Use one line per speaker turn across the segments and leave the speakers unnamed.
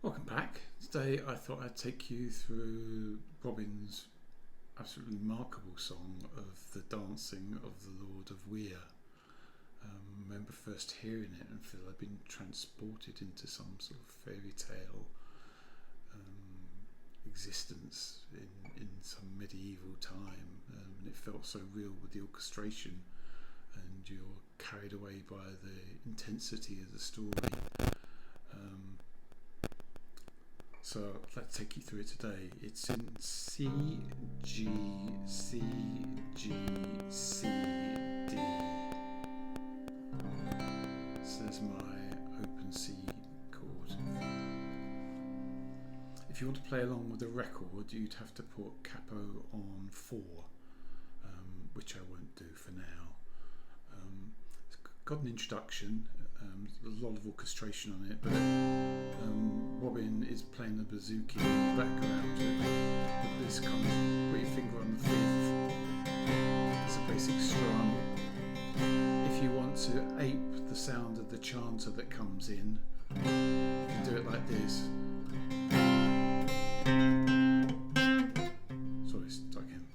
Welcome back. Today I thought I'd take you through Robin's absolutely remarkable song of the dancing of the Lord of Weir. I remember first hearing it and feel I'd been transported into some sort of fairy tale existence in some medieval time, and it felt so real with the orchestration, and you're carried away by the intensity of the story. So I'd like to take you through it today. It's in C, G, C, G, C, D. So there's my open C chord. If you want to play along with the record, you'd have to put capo on 4, which I won't do for now. It's got an introduction, a lot of orchestration on it, but Robin is playing the bouzouki in the background with this kind of, put your finger on the 5th. It's a basic strum. If you want to ape the sound of the chanter that comes in, you can do it like this. Sorry, start again.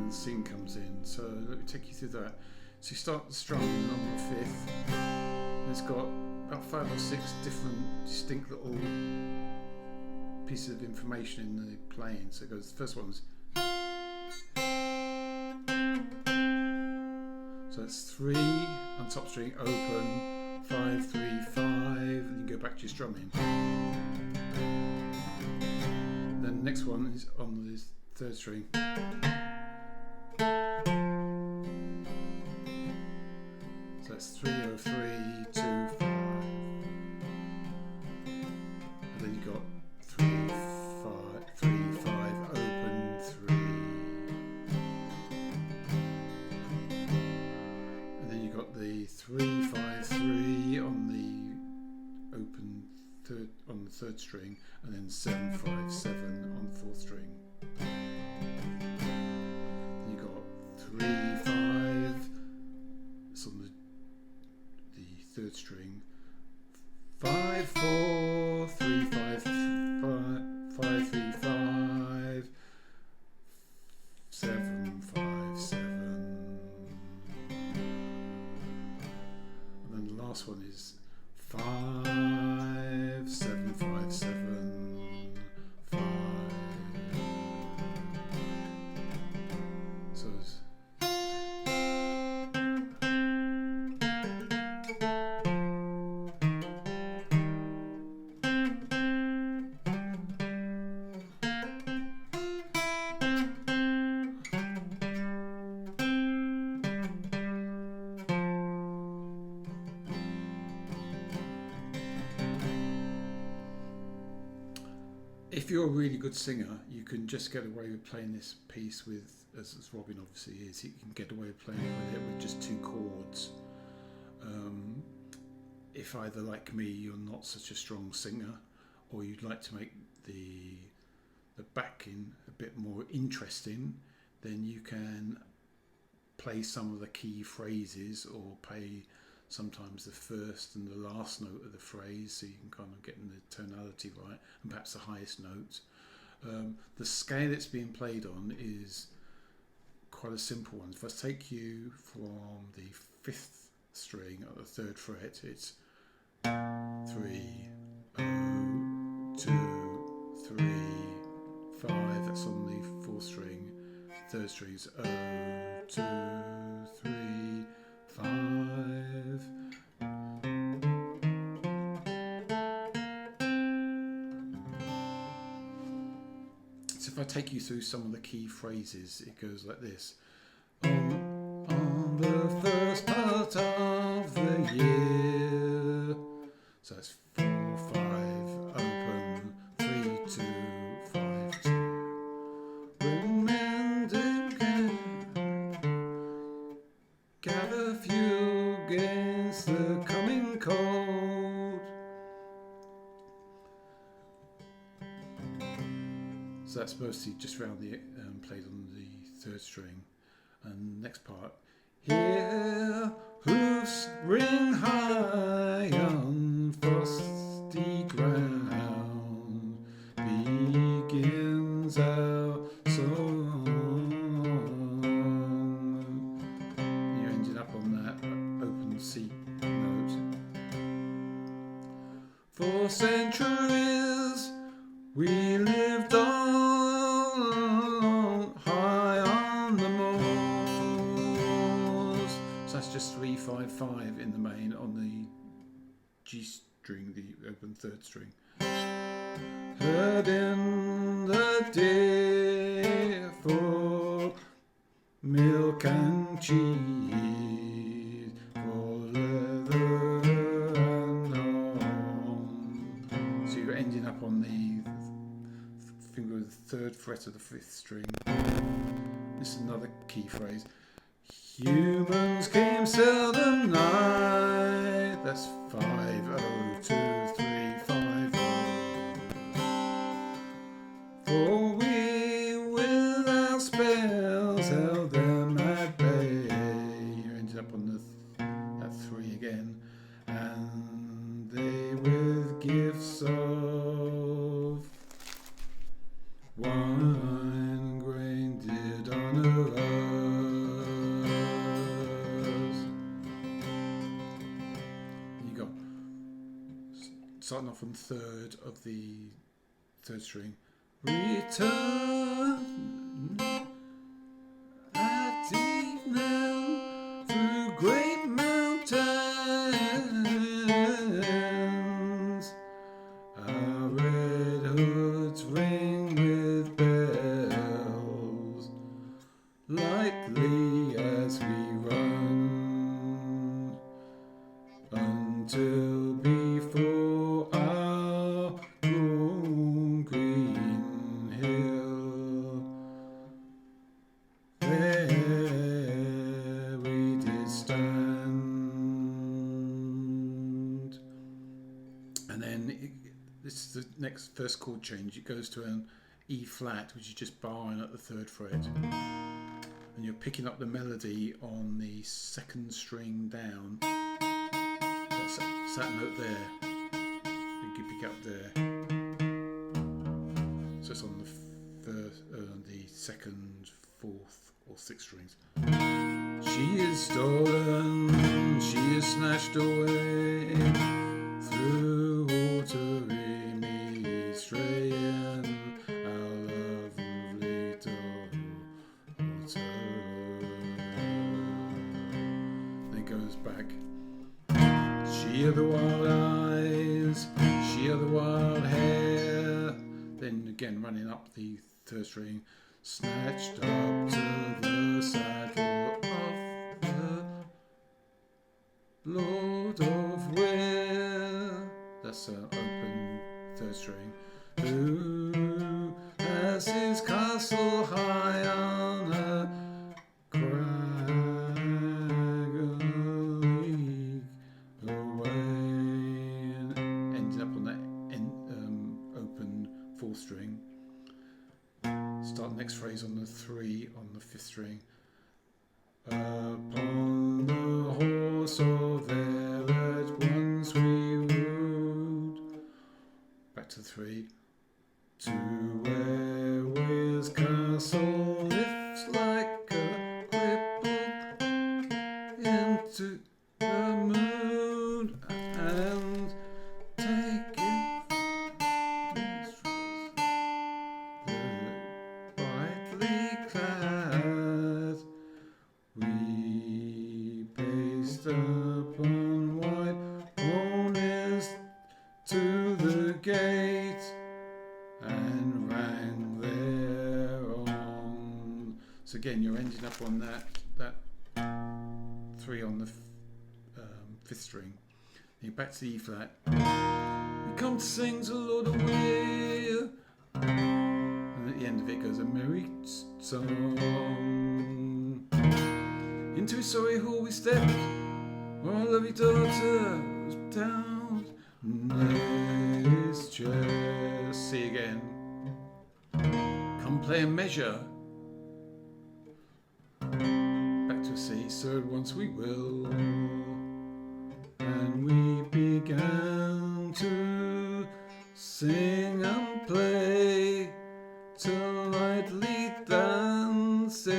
Sing comes in, so let me take you through that. So you start the strumming on the 5th, and it's got about 5 or 6 different distinct little pieces of information in the playing. So it goes, the first one's, so it's 3 on top string, open, 5, 3, 5, and you go back to your strumming. Then the next one is on the 3rd string. So it's 3, 0, 3, 2, 5. And then you got 3, 5, 3, 5, open, 3. And then you got the 3, 5, 3 on the open third, on the 3rd string, and then 7, 5, 7 on the 4th string. Then you got 3, 5. It's on the 3rd string, 5, 4, 3, 5, 5, 5, 3, 5, 7, 5, 7. And then the last one is 5, 7, 5, 7, 5. So it's if you're a really good singer, you can just get away with playing this piece with, as Robin obviously is, he can get away with playing with it with just 2 chords. If either, like me, you're not such a strong singer, or you'd like to make the backing a bit more interesting, then you can play some of the key phrases, or play sometimes the first and the last note of the phrase, so you can kind of get the tonality right, and perhaps the highest note. The scale it's being played on is quite a simple one. If I take you from the 5th string at the 3rd fret, it's 3, 0, 2, 3, 5. That's on the 4th string. 3rd string is 0, 2, 3, 5. So if I take you through some of the key phrases, it goes like this. On the first part of the year. So it's 4, 5, open, 3, 2, 5, 2. When men do So that's mostly just around the played on the third string. And next part, here hoofs ring high on frosty ground, begins our song. You ended up on that open C note. For centuries we lived on high on the moors. So that's just 3-5-5 in the main on the G string, the open third string. Heard in the day for milk and cheese, for leather and on. So you're ending up on the finger of the third fret of the fifth string. This is another key phrase. Humans came seldom nigh. That's 5-0-2-3-5-0. For we with our spells held them at bay. You ended up on that 3 again. And they with gifts of wine grain did honour us. You got starting off on the third of the third string. Return at evening through great mountains. Our red hoods ring with bells, lightly as we run, until before our grown green hill, there we did stand. And then this is the next first chord change. It goes to an E flat, which is just barring at the third fret, and you're picking up the melody on the second string down. That's that note there. You can pick up there. So it's on the first, the second, fourth, or sixth strings. She is stolen, she is snatched away through watery meads, straying our lovely daughter. Then it goes back. She of the wild eyes, she of the wild hair. Then again running up the third string, snatched up to the saddle of the Lord of Weir. That's an open third string. Who has his castle high on a crag away, and ended up on that open fourth string. Start the next phrase on the 3 on the fifth string. Upon the horse of there that once we rode, back to 3, to where Weir's castle lifts like a cripple into the moon, and taking minstrels brightly clad, we paced upon white ponies to the gate, and rang thereon. So again, you're ending up on that 3 on the fifth string. Then you're back to the E flat. We come to sing to Lord of Weir, and at the end of it goes a merry song. Into his sorry hall we stepped, where our lovely daughter was down in his chair. See you again. play a measure. Back to a C, third once we will. And we began to sing and play till nightly dancing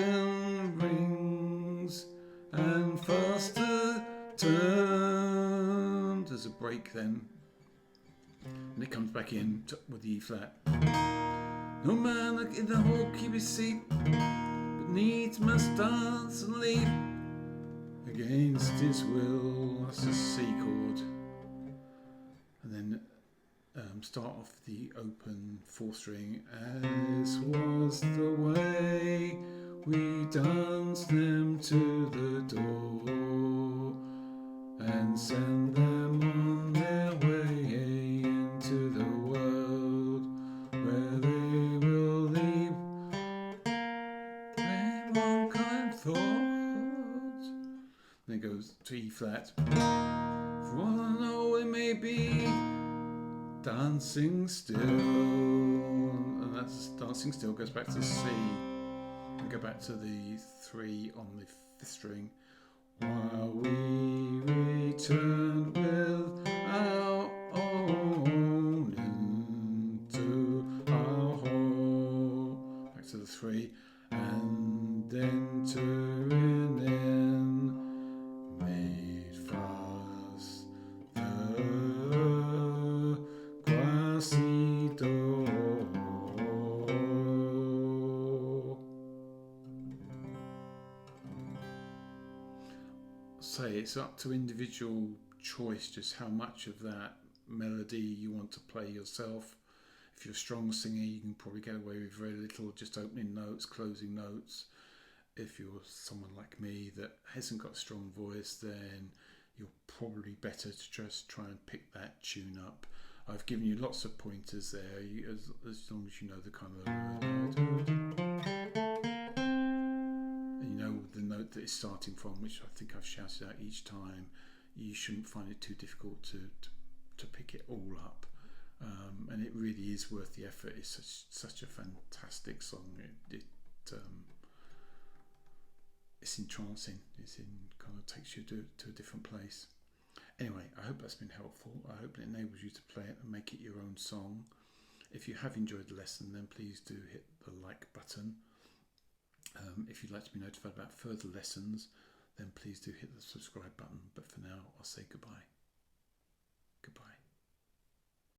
rings and faster turned. There's a break then, and it comes back in with the E flat. No man in the hall keep his seat, but needs must dance and leap against his will. That's a C chord, and then start off the open 4th string. As was the way we danced them to the door and send them on their way into the world where they will leave one kind thought. Then it goes to E flat. For all I know, it may be dancing still, and that's dancing still goes back to C. We go back to the 3 on the 5th string. While we returned with our own into our hall. Back to the 3, and entering in, made fast the grassy door. Say it's up to individual choice just how much of that melody you want to play yourself. If you're a strong singer, you can probably get away with very little, just opening notes, closing notes. If you're someone like me that hasn't got a strong voice, then you're probably better to just try and pick that tune up. I've given you lots of pointers there, as long as you know the kind of and you know the note that it's starting from, which I think I've shouted out each time. You shouldn't find it too difficult to pick it all up, and it really is worth the effort. It's such a fantastic song. It's entrancing. Kind of takes you to a different place. Anyway, I hope that's been helpful. I hope it enables you to play it and make it your own song. If you have enjoyed the lesson, then please do hit the like button. If you'd like to be notified about further lessons, then please do hit the subscribe button. But for now, I'll say goodbye.